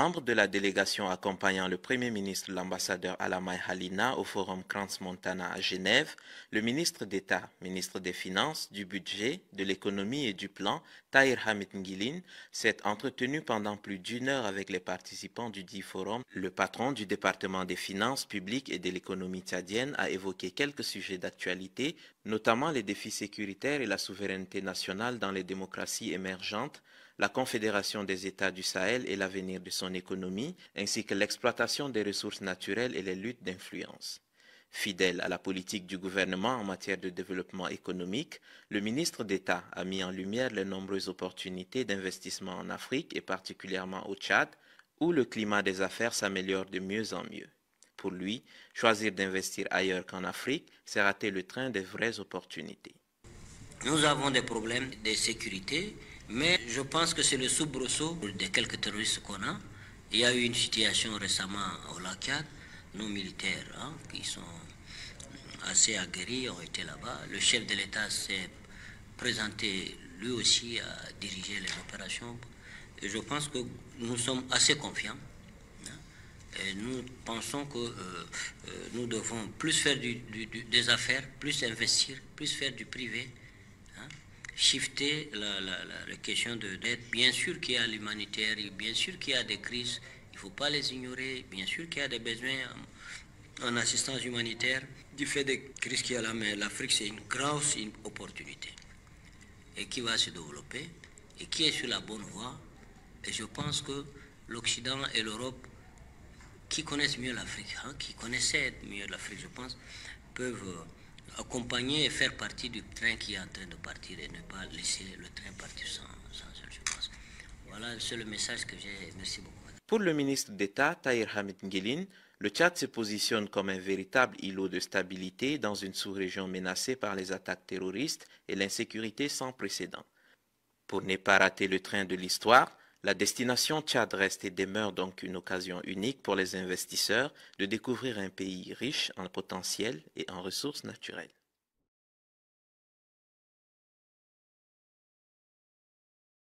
Membre de la délégation accompagnant le Premier ministre, l'ambassadeur Alamay Halina, au Forum Crans-Montana à Genève, le ministre d'État, ministre des Finances, du Budget, de l'Économie et du Plan, Tahir Hamid Ngilin, s'est entretenu pendant plus d'une heure avec les participants du dit forum. Le patron du département des Finances publiques et de l'économie tchadienne a évoqué quelques sujets d'actualité, notamment les défis sécuritaires et la souveraineté nationale dans les démocraties émergentes, la Confédération des États du Sahel et l'avenir de son économie, ainsi que l'exploitation des ressources naturelles et les luttes d'influence. Fidèle à la politique du gouvernement en matière de développement économique, le ministre d'État a mis en lumière les nombreuses opportunités d'investissement en Afrique et particulièrement au Tchad, où le climat des affaires s'améliore de mieux en mieux. Pour lui, choisir d'investir ailleurs qu'en Afrique, c'est rater le train des vraies opportunités. Nous avons des problèmes de sécurité, mais je pense que c'est le soubresaut des quelques terroristes qu'on a. Il y a eu une situation récemment au lac Tchad, nos militaires qui sont assez aguerris ont été là-bas. Le chef de l'État s'est présenté lui aussi à diriger les opérations. Et je pense que nous sommes assez confiants. Et nous pensons que nous devons plus faire des affaires, plus investir, plus faire du privé. Shifter la question de dette. Bien sûr qu'il y a l'humanitaire, bien sûr qu'il y a des crises, il ne faut pas les ignorer, bien sûr qu'il y a des besoins en assistance humanitaire. Du fait des crises qu'il y a là, mais l'Afrique c'est une grosse opportunité et qui va se développer et qui est sur la bonne voie. Et je pense que l'Occident et l'Europe, qui connaissent mieux l'Afrique, qui connaissaient mieux l'Afrique, je pense, peuvent accompagner et faire partie du train qui est en train de partir et ne pas laisser le train partir sans elle, je pense. Voilà, c'est le message que j'ai. Merci beaucoup. Pour le ministre d'État, Tahir Hamid Ngilin, le Tchad se positionne comme un véritable îlot de stabilité dans une sous-région menacée par les attaques terroristes et l'insécurité sans précédent. Pour ne pas rater le train de l'histoire, la destination Tchad reste et demeure donc une occasion unique pour les investisseurs de découvrir un pays riche en potentiel et en ressources naturelles.